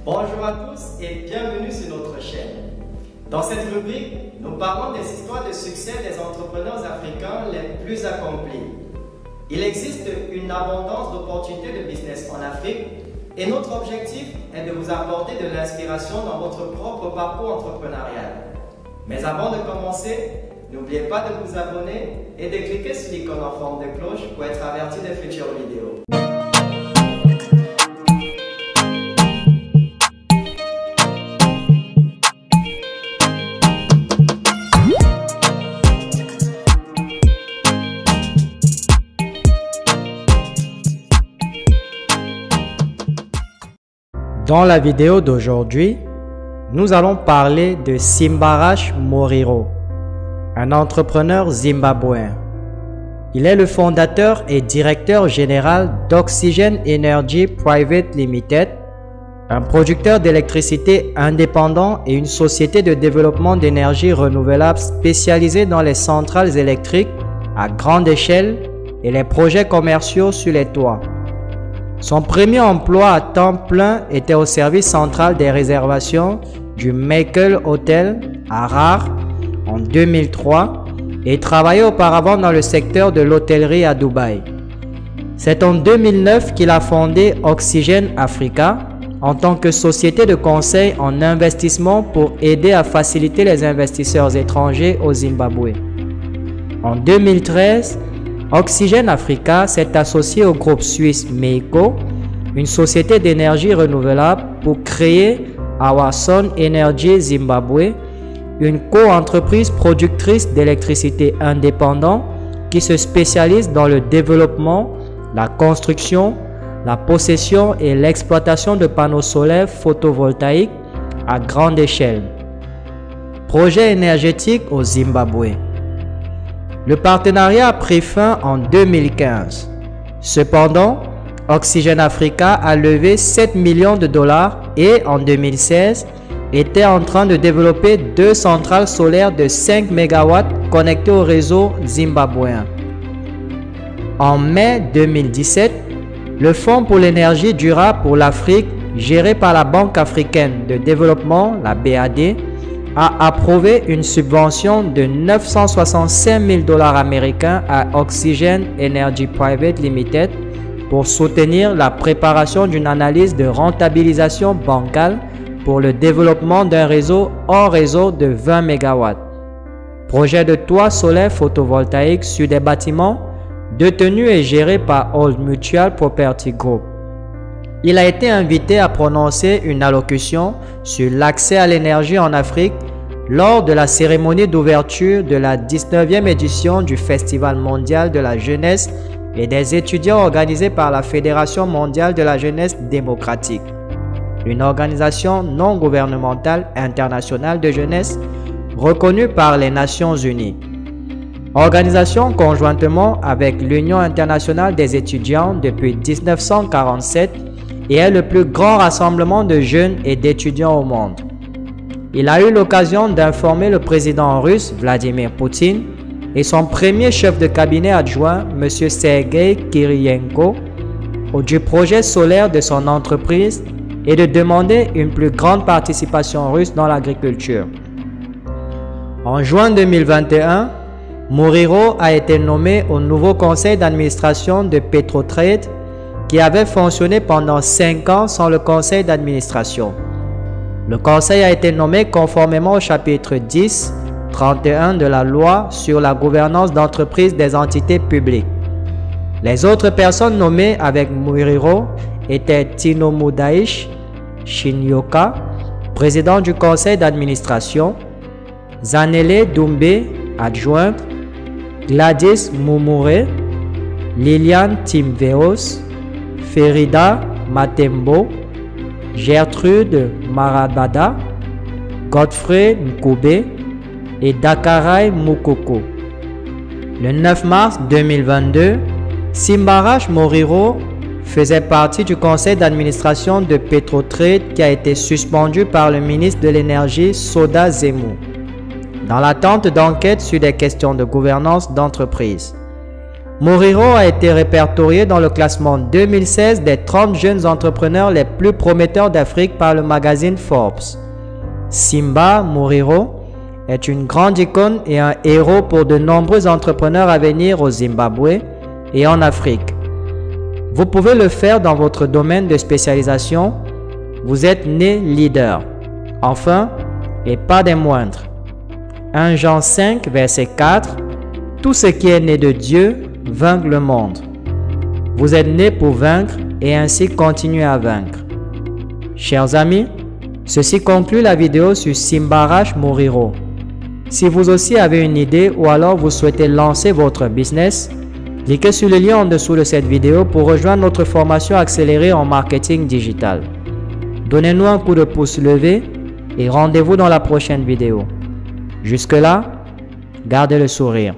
Bonjour à tous et bienvenue sur notre chaîne. Dans cette rubrique, nous parlons des histoires de succès des entrepreneurs africains les plus accomplis. Il existe une abondance d'opportunités de business en Afrique et notre objectif est de vous apporter de l'inspiration dans votre propre parcours entrepreneurial. Mais avant de commencer, n'oubliez pas de vous abonner et de cliquer sur l'icône en forme de cloche pour être averti des futures vidéos. Dans la vidéo d'aujourd'hui, nous allons parler de Simbarash Moriro, un entrepreneur zimbabwéen. Il est le fondateur et directeur général d'Oxygen Energy Private Limited, un producteur d'électricité indépendant et une société de développement d'énergie renouvelable spécialisée dans les centrales électriques à grande échelle et les projets commerciaux sur les toits. Son premier emploi à temps plein était au service central des réservations du Michael Hotel à Harare en 2003 et travaillait auparavant dans le secteur de l'hôtellerie à Dubaï. C'est en 2009 qu'il a fondé Oxygen Africa en tant que société de conseil en investissement pour aider à faciliter les investisseurs étrangers au Zimbabwe. En 2013, Oxygen Africa s'est associé au groupe suisse MEICO, une société d'énergie renouvelable, pour créer Awason Energy Zimbabwe, une co-entreprise productrice d'électricité indépendante qui se spécialise dans le développement, la construction, la possession et l'exploitation de panneaux solaires photovoltaïques à grande échelle. Projet énergétique au Zimbabwe. Le partenariat a pris fin en 2015. Cependant, Oxygen Africa a levé 7 millions de dollars et en 2016 était en train de développer 2 centrales solaires de 5 MW connectées au réseau zimbabwéen. En mai 2017, le Fonds pour l'énergie durable pour l'Afrique, géré par la Banque africaine de développement, la BAD, a approuvé une subvention de 965 000 dollars américains à Oxygen Energy Private Limited pour soutenir la préparation d'une analyse de rentabilisation bancale pour le développement d'un réseau hors réseau de 20 MW. Projet de toit solaire photovoltaïque sur des bâtiments détenus et gérés par Old Mutual Property Group. Il a été invité à prononcer une allocution sur l'accès à l'énergie en Afrique lors de la cérémonie d'ouverture de la 19e édition du Festival mondial de la jeunesse et des étudiants organisé par la Fédération mondiale de la jeunesse démocratique, une organisation non gouvernementale internationale de jeunesse reconnue par les Nations Unies. Organisation conjointement avec l'Union internationale des étudiants depuis 1947 et est le plus grand rassemblement de jeunes et d'étudiants au monde. Il a eu l'occasion d'informer le président russe Vladimir Poutine et son premier chef de cabinet adjoint, M. Sergei Kiriyenko, du projet solaire de son entreprise et de demander une plus grande participation russe dans l'agriculture. En juin 2021, Moriro a été nommé au nouveau conseil d'administration de Petrotrade qui avait fonctionné pendant 5 ans sans le conseil d'administration. Le conseil a été nommé conformément au chapitre 10.31 de la loi sur la gouvernance d'entreprise des entités publiques. Les autres personnes nommées avec Moriro étaient Tino Mudaish Shinyoka, président du conseil d'administration, Zanele Doumbé, adjointe, Gladys Mumure, Liliane Timveos, Ferida Matembo, Gertrude Marabada, Godfrey Nkoube et Dakarai Mukoko. Le 9 mars 2022, Simbarash Moriro faisait partie du conseil d'administration de Petrotrade qui a été suspendu par le ministre de l'Énergie Soda Zemu, dans l'attente d'enquêtes sur des questions de gouvernance d'entreprise. Moriro a été répertorié dans le classement 2016 des 30 jeunes entrepreneurs les plus prometteurs d'Afrique par le magazine Forbes. Simba Moriro est une grande icône et un héros pour de nombreux entrepreneurs à venir au Zimbabwe et en Afrique. Vous pouvez le faire dans votre domaine de spécialisation. Vous êtes né leader. Enfin, et pas des moindres. 1 Jean 5, verset 4. Tout ce qui est né de Dieu vainc le monde. Vous êtes né pour vaincre et ainsi continuer à vaincre. Chers amis, ceci conclut la vidéo sur Simbarash Moriro. Si vous aussi avez une idée ou alors vous souhaitez lancer votre business, cliquez sur le lien en dessous de cette vidéo pour rejoindre notre formation accélérée en marketing digital. Donnez-nous un coup de pouce levé et rendez-vous dans la prochaine vidéo. Jusque-là, gardez le sourire.